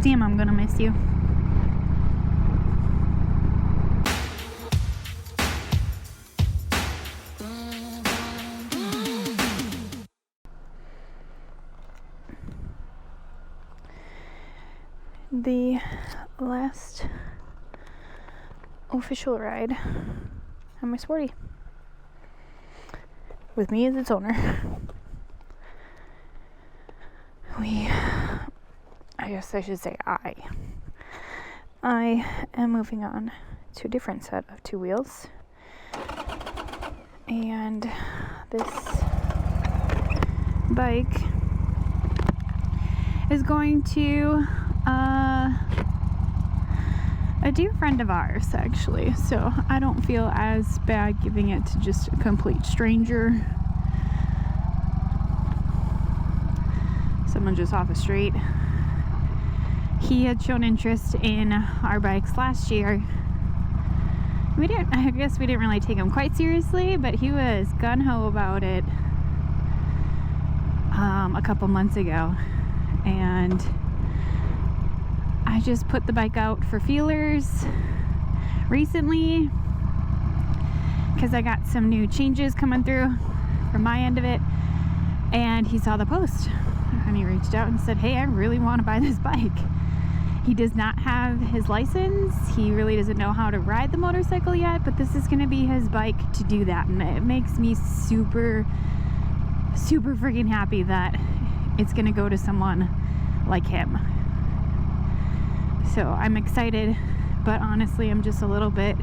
Damn, I'm gonna miss you. The last official ride on my Sporty with me as its owner. I guess I should say I am moving on to a different set of two wheels, and this bike is going to a dear friend of ours, actually, so I don't feel as bad giving it to just a complete stranger, someone just off the street. He had shown interest in our bikes last year. I guess we didn't really take him quite seriously, but he was gung-ho about it a couple months ago, and I just put the bike out for feelers recently because I got some new changes coming through from my end of it, and he saw the post and he reached out and said, hey, I really want to buy this bike. He does not have his license. He really doesn't know how to ride the motorcycle yet, but this is going to be his bike to do that, and it makes me super freaking happy that it's going to go to someone like him. So I'm excited, but honestly, I'm just a little bit.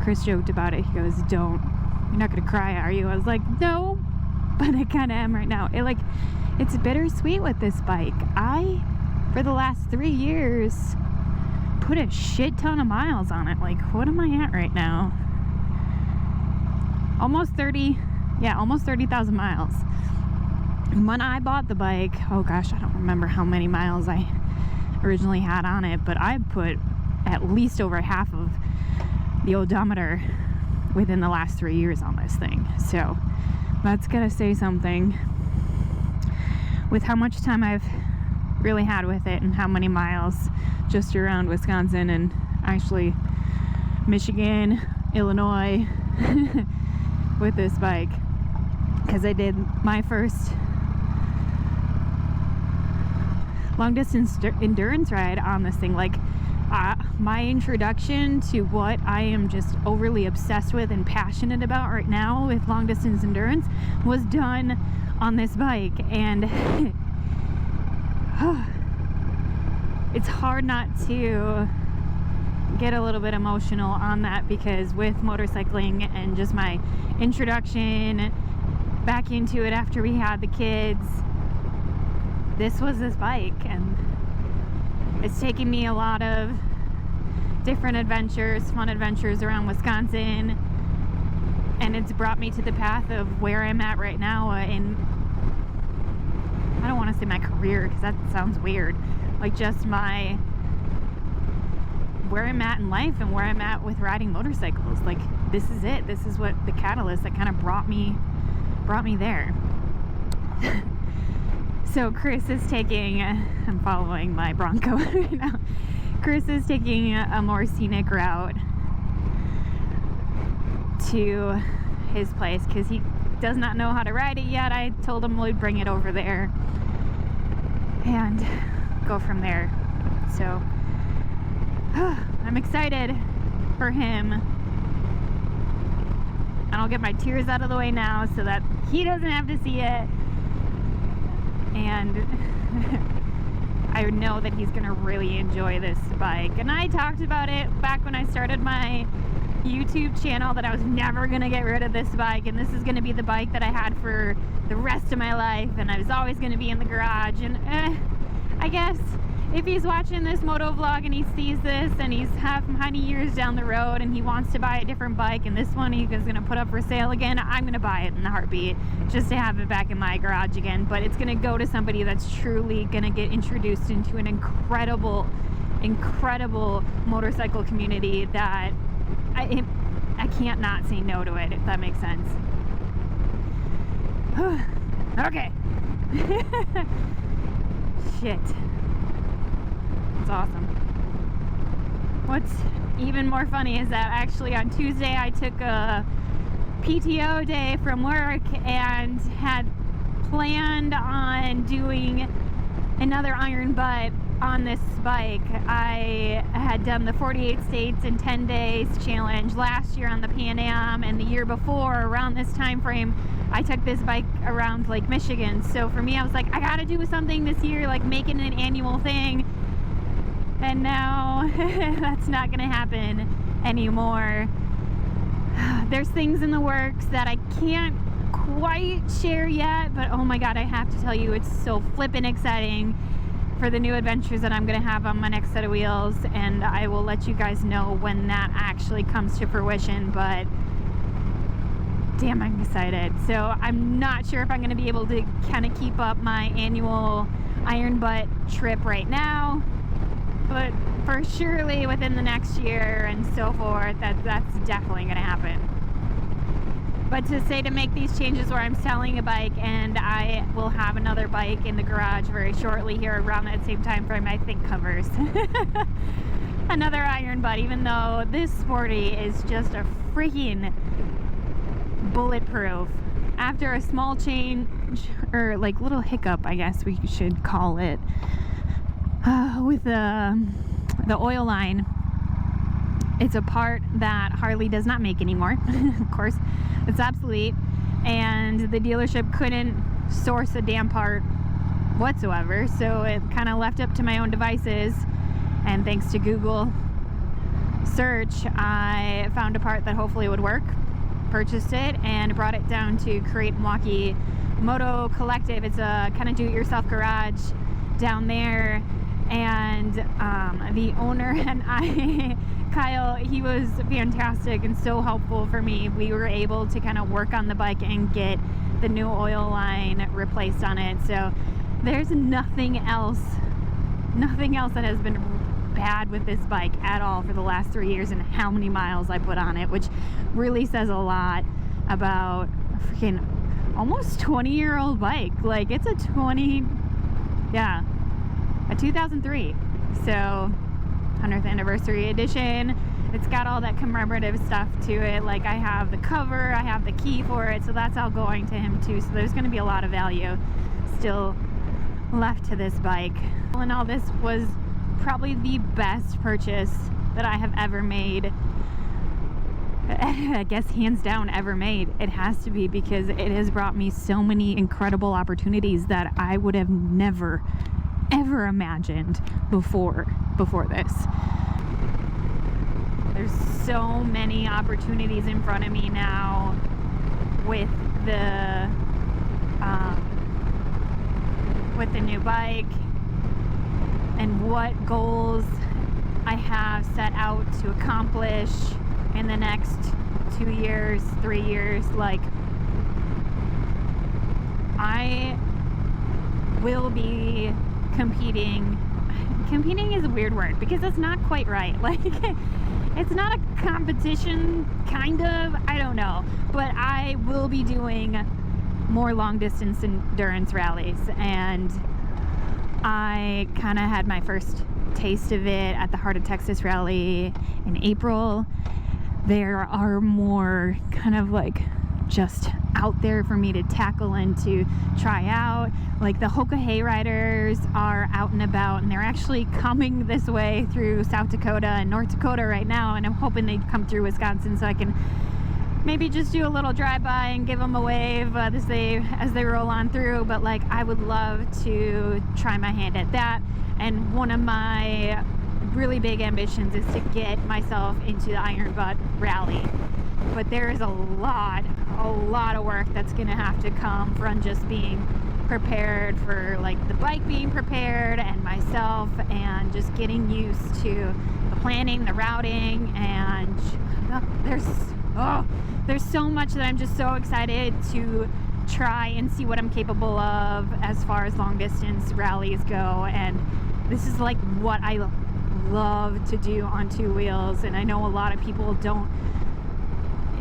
Chris joked about it. He goes, you're not gonna cry, are you? I was like, no, but I kind of am right now. It's bittersweet with this bike. For the last 3 years, put a shit ton of miles on it. Like, what am I at right now? Almost 30,000 miles. When I bought the bike, oh gosh, I don't remember how many miles I originally had on it, but I put at least over half of the odometer within the last 3 years on this thing. So that's gonna say something with how much time I've really had with it and how many miles just around Wisconsin and actually Michigan, Illinois with this bike, because I did my first long distance endurance ride on this thing. Like, my introduction to what I am just overly obsessed with and passionate about right now with long distance endurance was done on this bike, and it's hard not to get a little bit emotional on that, because with motorcycling and just my introduction back into it after we had the kids, this was this bike, and it's taken me a lot of different adventures, fun adventures around Wisconsin, and it's brought me to the path of where I'm at right now in, I don't want to say my career because that sounds weird, like just where I'm at in life and where I'm at with riding motorcycles. Like, this is it. This is what the catalyst that kind of brought me there. So Chris is taking, I'm following my Bronco right now. Chris is taking a more scenic route to his place because he does not know how to ride it yet. I told him we'd bring it over there and go from there. So I'm excited for him. And I'll get my tears out of the way now so that he doesn't have to see it. And I know that he's gonna really enjoy this bike. And I talked about it back when I started my YouTube channel, that I was never gonna get rid of this bike, and this is gonna be the bike that I had for the rest of my life, and I was always gonna be in the garage. And I guess if he's watching this moto vlog and he sees this and he's how many years down the road and he wants to buy a different bike, and this one he's gonna put up for sale again, I'm gonna buy it in a heartbeat just to have it back in my garage again. But it's gonna go to somebody that's truly gonna get introduced into an incredible motorcycle community that I can't not say no to it, if that makes sense. Okay. Shit. It's awesome. What's even more funny is that actually on Tuesday I took a PTO day from work and had planned on doing another iron butt on this bike. I had done the 48 states in 10 days challenge last year on the Pan Am, and the year before around this time frame I took this bike around Lake Michigan. So for me, I was like, I gotta do something this year, like make it an annual thing. And now that's not gonna happen anymore. There's things in the works that I can't quite share yet, but oh my god, I have to tell you, it's so flippin' exciting for the new adventures that I'm gonna have on my next set of wheels, and I will let you guys know when that actually comes to fruition. But damn, I'm excited. So I'm not sure if I'm gonna be able to kind of keep up my annual iron butt trip right now, but for surely within the next year and so forth, that's definitely gonna happen. But to say to make these changes where I'm selling a bike and I will have another bike in the garage very shortly here around that same time frame, I think covers another iron butt, even though this Sporty is just a freaking bulletproof. After a small change, or like little hiccup, I guess we should call it, with the oil line. It's a part that Harley does not make anymore. Of course, it's obsolete, and the dealership couldn't source a damn part whatsoever, so it kind of left up to my own devices. And thanks to Google search, I found a part that hopefully would work, purchased it, and brought it down to Create Milwaukee Moto Collective. It's a kind of do-it-yourself garage down there, and the owner and I, Kyle, he was fantastic and so helpful for me. We were able to kind of work on the bike and get the new oil line replaced on it. So there's nothing else that has been bad with this bike at all for the last 3 years and how many miles I put on it, which really says a lot about a freaking almost 20-year-old bike. Like, it's a 2003. So 100th anniversary edition. It's got all that commemorative stuff to it. Like, I have the cover, I have the key for it, so that's all going to him too. So there's going to be a lot of value still left to this bike. All in all, this was probably the best purchase that I have ever made. I guess hands down ever made. It has to be, because it has brought me so many incredible opportunities that I would have never ever imagined before this. There's so many opportunities in front of me now with the new bike, and what goals I have set out to accomplish in the next 2 years, 3 years. Like, I will be competing is a weird word because it's not quite right. Like, it's not a competition, kind of, I don't know, but I will be doing more long distance endurance rallies, and I kind of had my first taste of it at the Heart of Texas rally in April. There are more kind of like just out there for me to tackle and to try out. Like, the Hoka Hay Riders are out and about, and they're actually coming this way through South Dakota and North Dakota right now, and I'm hoping they come through Wisconsin so I can maybe just do a little drive-by and give them a wave as they roll on through. But like, I would love to try my hand at that, and one of my really big ambitions is to get myself into the Iron Butt Rally. But there is a lot of work that's gonna have to come from just being prepared for, like, the bike being prepared, and myself, and just getting used to the planning, the routing, and there's so much that I'm just so excited to try and see what I'm capable of as far as long distance rallies go. And this is like what I love to do on two wheels, and I know a lot of people don't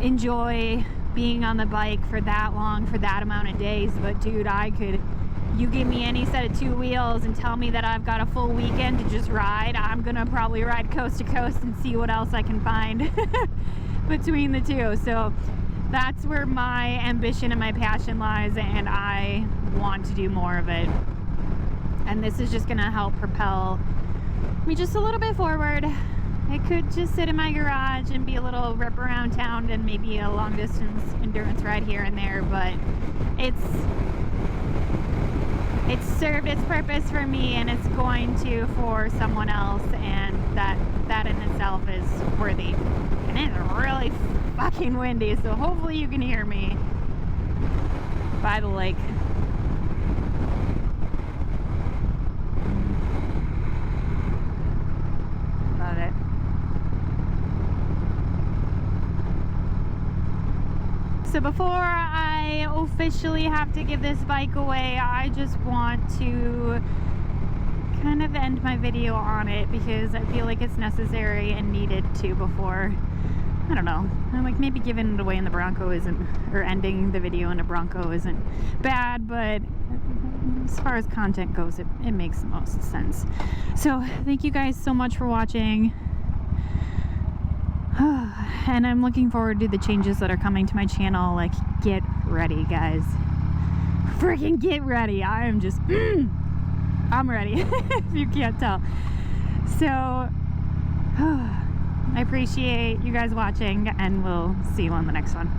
enjoy being on the bike for that long, for that amount of days, but dude, I could you give me any set of 2 wheels and tell me that I've got a full weekend to just ride, I'm gonna probably ride coast to coast and see what else I can find between the two. So that's where my ambition and my passion lies, and I want to do more of it. And this is just gonna help propel me just a little bit forward. It could just sit in my garage and be a little rip around town and maybe a long distance endurance ride here and there, but it's served its purpose for me, and it's going to for someone else, and that in itself is worthy. And it's really fucking windy, so hopefully you can hear me by the lake. Love it. So before I officially have to give this bike away, I just want to kind of end my video on it because I feel like it's necessary and needed to before, I don't know, I'm like, maybe giving it away in the Bronco isn't, or ending the video in a Bronco isn't bad, but as far as content goes, it makes the most sense. So thank you guys so much for watching. And I'm looking forward to the changes that are coming to my channel. Like, get ready, guys. Freaking get ready. I am just, I'm ready, if you can't tell. So, I appreciate you guys watching, and we'll see you on the next one.